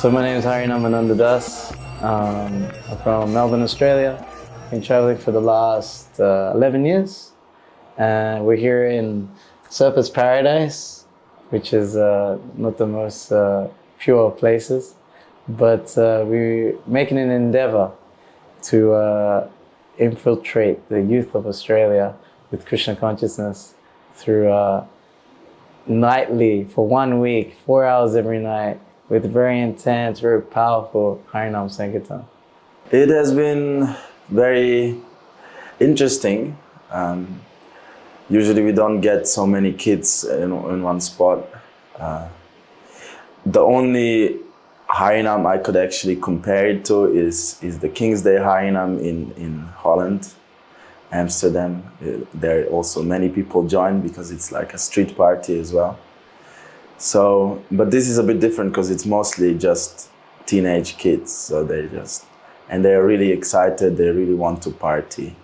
So my name is Hare Krishna Das. I'm from Melbourne, Australia. Been traveling for the last 11 years. And we're here in Surfers Paradise, which is not the most pure places. But we're making an endeavor to infiltrate the youth of Australia with Krishna consciousness through nightly, for 1 week, 4 hours every night, with very intense, very powerful Harinam Sankirtan. It has been very interesting. Usually we don't get so many kids in one spot. The only Harinam I could actually compare it to is the King's Day Harinam in Holland, Amsterdam. There also many people join because it's like a street party as well. So, but this is a bit different because it's mostly just teenage kids. So they're really excited. They really want to party.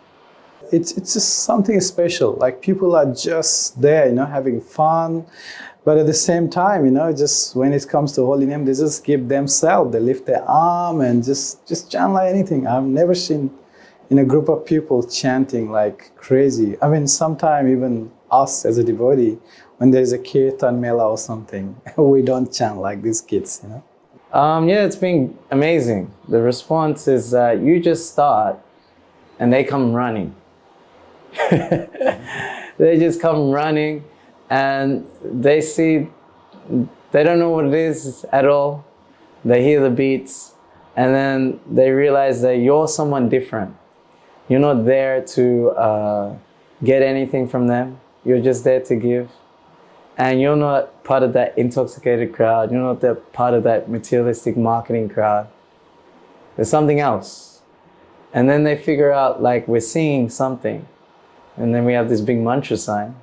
It's just something special. Like people are just there, having fun. But at the same time, just when it comes to holy name, they just give themselves. They lift their arm and just chant like anything. I've never seen in a group of people chanting like crazy. I mean, sometimes even us as a devotee, when there's a kirtan mela or something, we don't chant like these kids, Yeah, it's been amazing. The response is that you just start and they come running. They just come running and they don't know what it is at all. They hear the beats and then they realize that you're someone different. You're not there to get anything from them. You're just there to give. And you're not part of that intoxicated crowd. You're not part of that materialistic marketing crowd. There's something else. And then they figure out like we're singing something. And then we have this big mantra sign.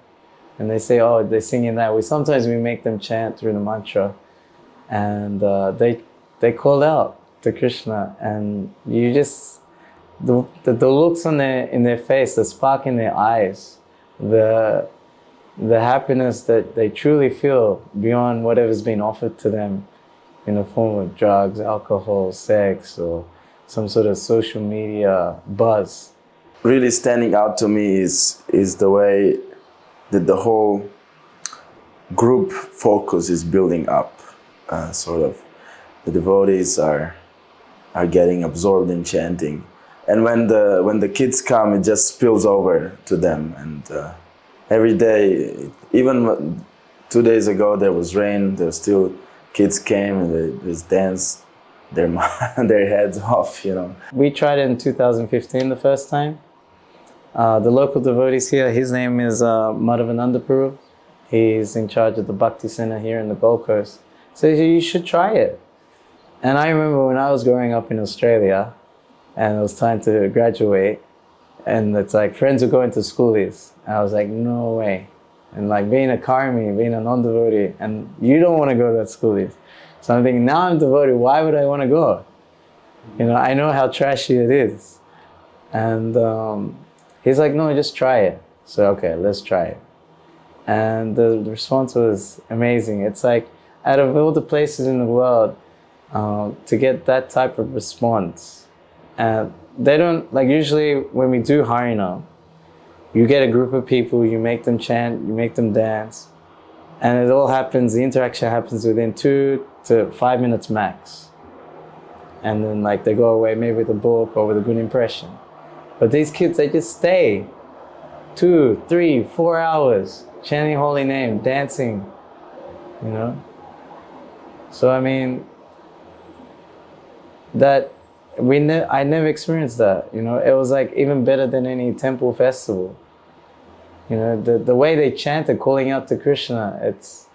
And they say, oh, they're singing that. Sometimes we make them chant through the mantra. And they call out to Krishna. And you just, the looks in their face, the spark in their eyes, the happiness that they truly feel beyond whatever's been offered to them in the form of drugs, alcohol, sex, or some sort of social media buzz. Really standing out to me is the way that the whole group focus is building up. Sort of the devotees are getting absorbed in chanting. And when the kids come, it just spills over to them. And every day, even 2 days ago, there was rain. There still kids came and they just danced their heads off. We tried it in 2015 the first time. The local devotees here, his name is Madhavananda Puru. He's in charge of the Bhakti Center here in the Gold Coast. So you should try it. And I remember when I was growing up in Australia and it was time to graduate, and it's like friends were going to Schoolies. And I was like, no way. And like being a karmi, being a non-devotee, and you don't want to go to Schoolies. So I'm thinking, now I'm devotee, why would I want to go? I know how trashy it is. And he's like, no, just try it. So, okay, let's try it. And the response was amazing. It's like, out of all the places in the world, to get that type of response. And they don't, like usually when we do Harinam, you get a group of people, you make them chant, you make them dance, and it all happens, the interaction happens within 2 to 5 minutes max. And then like they go away maybe with a book or with a good impression. But these kids, they just stay 2, 3, 4 hours chanting holy name, dancing, So I mean, I never experienced that, It was like even better than any temple festival. The way they chanted, calling out to Krishna, it's,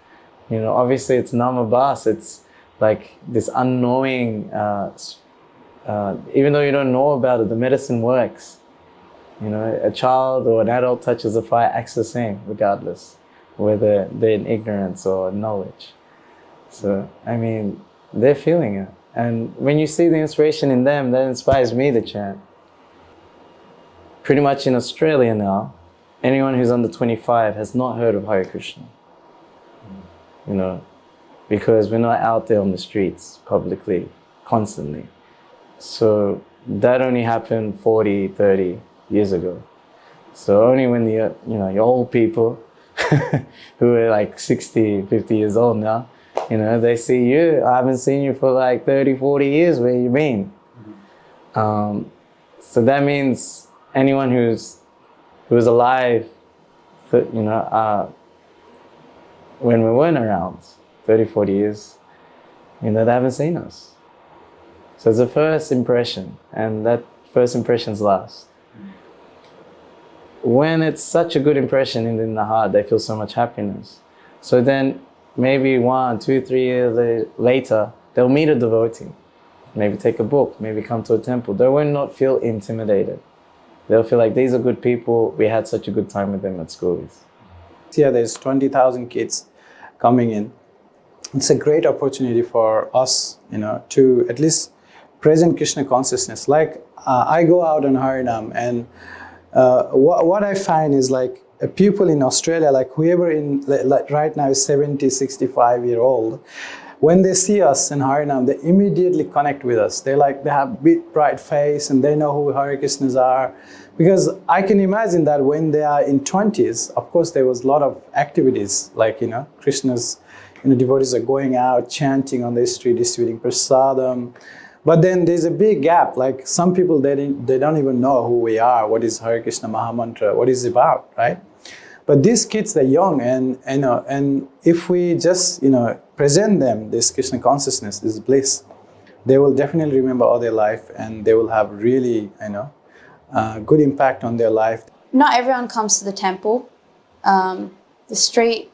obviously it's namabhas, it's like this unknowing, even though you don't know about it, the medicine works. A child or an adult touches the fire, acts the same regardless, whether they're in ignorance or knowledge. So, I mean, they're feeling it. And when you see the inspiration in them, that inspires me to chant. Pretty much in Australia now, anyone who's under 25 has not heard of Hare Krishna. because we're not out there on the streets publicly, constantly. So that only happened 40, 30 years ago. So only when the, your old people who are like 60, 50 years old now, they see you. I haven't seen you for like 30, 40 years. Where you been? So that means anyone who's alive, when we weren't around 30, 40 years, they haven't seen us. So it's a first impression, and that first impressions last. When it's such a good impression in the heart, they feel so much happiness. So then maybe 1, 2, 3 years later, they'll meet a devotee, maybe take a book, maybe come to a temple. They will not feel intimidated. They'll feel like these are good people. We had such a good time with them at Schoolies. Here there's 20,000 kids coming in. It's a great opportunity for us, to at least present Krishna consciousness. Like I go out on Harinam, and what I find is like people in Australia, like whoever like right now is 70, 65-year-old, when they see us in Harinam, they immediately connect with us. They have big bright face and they know who Hare Krishnas are. Because I can imagine that when they are in 20s, of course there was a lot of activities like, Krishna's, devotees are going out, chanting on the street, distributing prasadam. But then there's a big gap. Like some people, they don't even know who we are, what is Hare Krishna Mahamantra, what is it about, right? But these kids, they're young, and if we just, present them this Krishna consciousness, this bliss, they will definitely remember all their life, and they will have really, good impact on their life. Not everyone comes to the temple. The street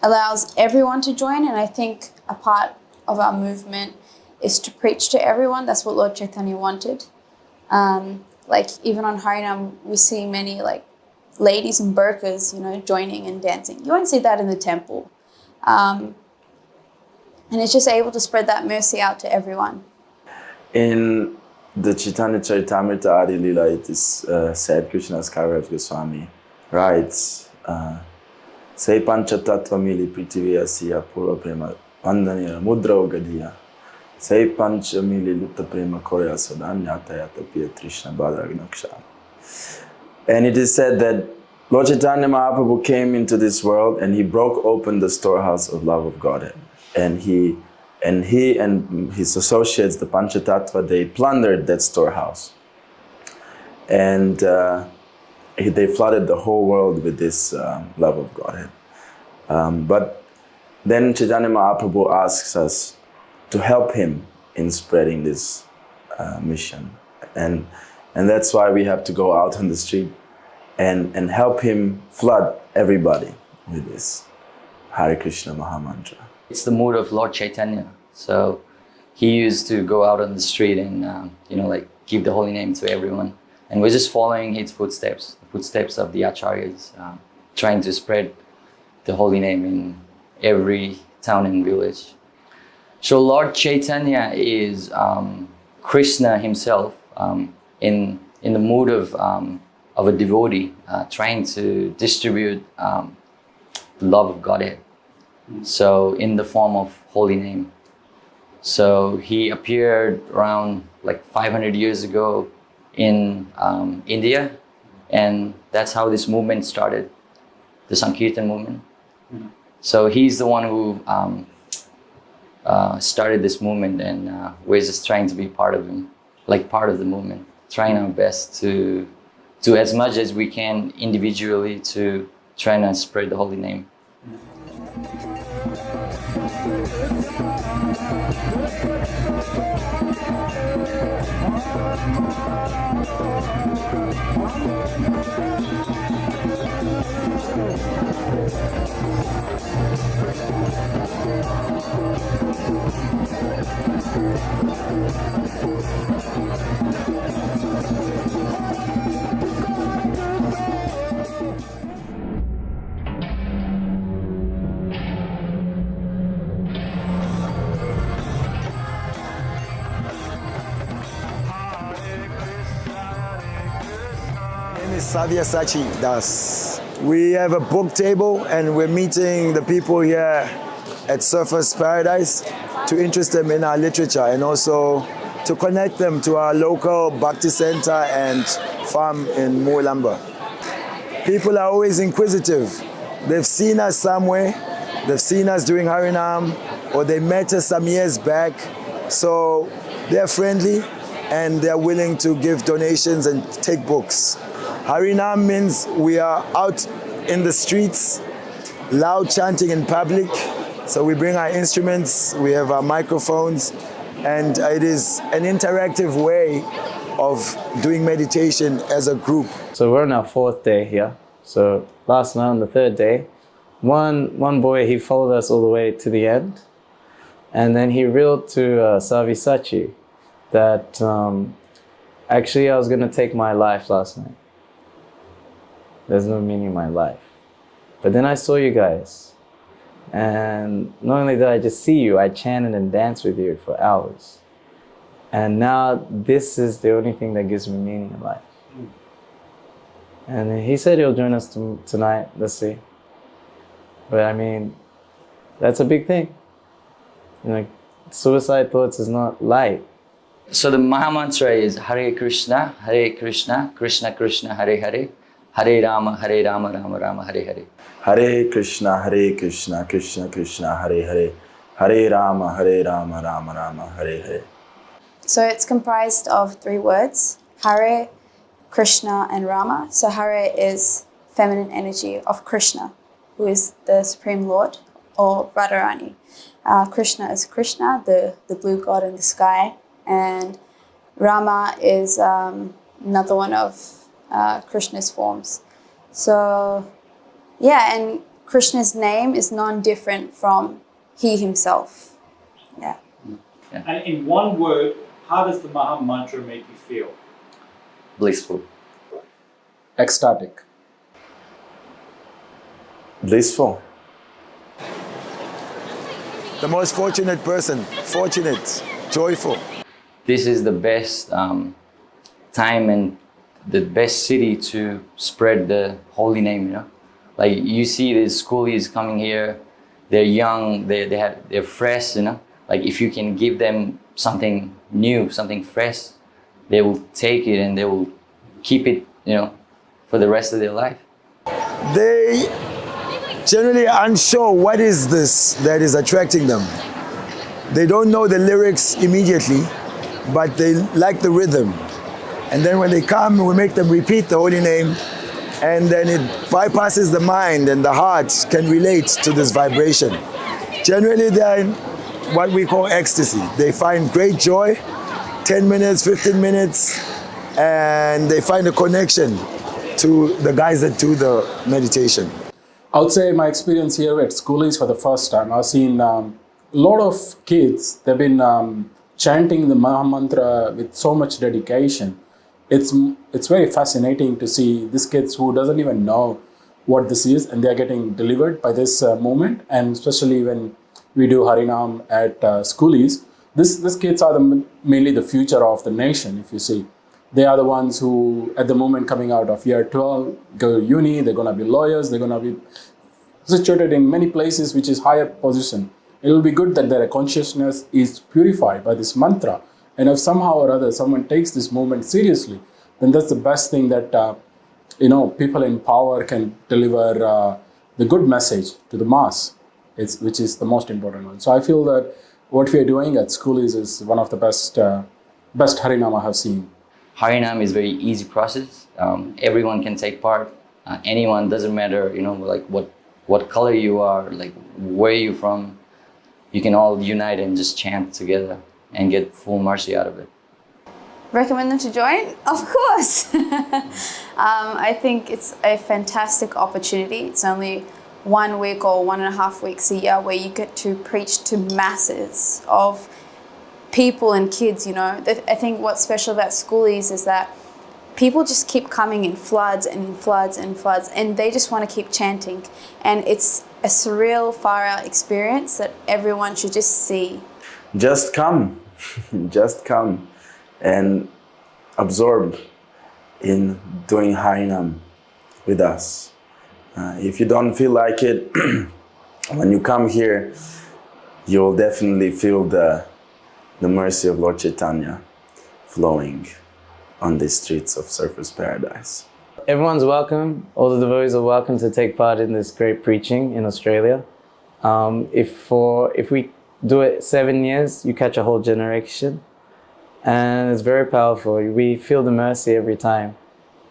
allows everyone to join, and I think a part of our movement is to preach to everyone. That's what Lord Chaitanya wanted. Like even on Harinam, we see many like ladies in burqas, joining and dancing. You won't see that in the temple. And it's just able to spread that mercy out to everyone. In the Chaitanya Charitamrita Adi Lila, it is said, Krishna's Kaviraj Goswami writes, Sei pancha tattva mili prithviya siya purva prema pandaniya mudra ogadiya. Sei pancha mili lutta prema koya sodanyata yata piya trishna badragnaksha. And it is said that Lord Chaitanya Mahaprabhu came into this world and he broke open the storehouse of love of Godhead. And he and his associates, the Panchatattva, they plundered that storehouse. And they flooded the whole world with this love of Godhead. But then Chaitanya Mahaprabhu asks us to help him in spreading this mission. And that's why we have to go out on the street and help him flood everybody with this Hare Krishna Mahamantra. It's the mood of Lord Chaitanya. So he used to go out on the street and, give the holy name to everyone. And we're just following his footsteps, the footsteps of the acharyas, trying to spread the holy name in every town and village. So Lord Chaitanya is Krishna himself in the mood of a devotee, trying to distribute the love of Godhead. So in the form of holy name. So he appeared around like 500 years ago in India, and that's how this movement started, the Sankirtan movement. So he's the one who started this movement, and we're just trying to be part of him, like part of the movement, trying our best to do as much as we can individually to try and spread the holy name. Savyasachhi Das. We have a book table and we're meeting the people here at Surfers Paradise to interest them in our literature and also to connect them to our local Bhakti Center and farm in Moolamba. People are always inquisitive. They've seen us somewhere, they've seen us doing Harinam, or they met us some years back. So they're friendly and they're willing to give donations and take books. Harinam means we are out in the streets, loud chanting in public. So we bring our instruments, we have our microphones, and it is an interactive way of doing meditation as a group. So we're on our 4th day here. So last night on the 3rd day, one boy, he followed us all the way to the end. And then he reeled to Savisachi that actually I was going to take my life last night. There's no meaning in my life. But then I saw you guys. And not only did I just see you, I chanted and danced with you for hours. And now this is the only thing that gives me meaning in life. And he said he'll join us tonight. Let's see. But I mean, that's a big thing. You know, suicide thoughts is not light. So the Mahamantra is Hare Krishna, Krishna Krishna, Hare Hare, Hare Rama, Rama Rama, Hare Hare. Hare Krishna, Krishna Krishna, Hare Hare, Hare Rama, Rama Rama, Hare Hare. So it's comprised of 3 words, Hare, Krishna, and Rama. So Hare is feminine energy of Krishna, who is the Supreme Lord, or Radharani. Krishna is Krishna, the blue god in the sky, and Rama is another one of Krishna's forms. So, yeah, and Krishna's name is non-different from he himself. Yeah. And in one word, how does the Maha Mantra make you feel? Blissful. Ecstatic. Blissful. The most fortunate person, fortunate, joyful. This is the best time and the best city to spread the holy name, you know? Like you see these schoolies coming here, they're young, they're fresh, you know? Like if you can give them something new, something fresh, they will take it and they will keep it, you know, for the rest of their life. They generally unsure what is this that is attracting them. They don't know the lyrics immediately, but they like the rhythm. And then when they come, we make them repeat the holy name, and then it bypasses the mind and the heart can relate to this vibration. Generally, they're in what we call ecstasy. They find great joy, 10 minutes, 15 minutes, and they find a connection to the guys that do the meditation. I would say my experience here at Schoolies for the first time, I've seen a lot of kids, they've been chanting the Maha Mantra with so much dedication. It's very fascinating to see these kids who doesn't even know what this is, and they're getting delivered by this moment. And especially when we do Harinam at Schoolies, these kids are mainly the future of the nation, if you see. They are the ones who, at the moment coming out of year 12, go to uni, they're going to be lawyers, they're going to be situated in many places which is higher position. It will be good that their consciousness is purified by this mantra. And if somehow or other someone takes this movement seriously, then that's the best thing that people in power can deliver the good message to the mass, which is the most important one. So I feel that what we are doing at Schoolies is one of the best Harinam I have seen. Harinam is very easy process. Everyone can take part. Anyone, doesn't matter, like what color you are, like where you're from. You can all unite and just chant together and get full mercy out of it. Recommend them to join? Of course. I think it's a fantastic opportunity. It's only 1 week or 1.5 weeks a year where you get to preach to masses of people and kids, I think what's special about Schoolies is that people just keep coming in floods and floods and floods, and they just want to keep chanting. And it's a surreal, far-out experience that everyone should just see. Just come. Just come and absorb in doing Harinam with us. If you don't feel like it, when you come here, you'll definitely feel the mercy of Lord Chaitanya flowing on the streets of Surfer's Paradise. Everyone's welcome. All the devotees are welcome to take part in this great preaching in Australia. If we do it 7 years, you catch a whole generation. And it's very powerful. We feel the mercy every time.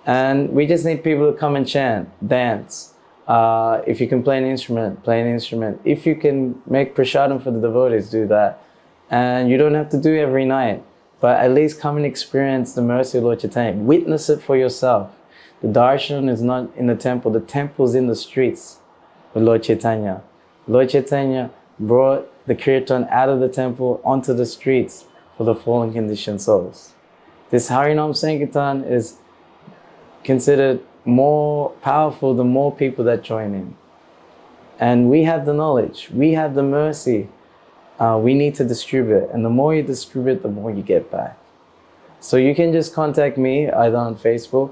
And we just need people to come and chant, dance. If you can play an instrument, play an instrument. If you can make prasadam for the devotees, do that. And you don't have to do it every night, but at least come and experience the mercy of Lord Chaitanya. Witness it for yourself. The darshan is not in the temple is in the streets with Lord Chaitanya. Lord Chaitanya brought the kirtan out of the temple onto the streets for the fallen conditioned souls. This Harinam Sankirtan is considered more powerful the more people that join in. And we have the knowledge, we have the mercy. We need to distribute, and the more you distribute, the more you get back. So you can just contact me either on Facebook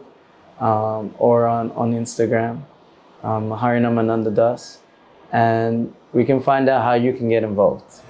or on Instagram, Harinam Ananda Das, and we can find out how you can get involved.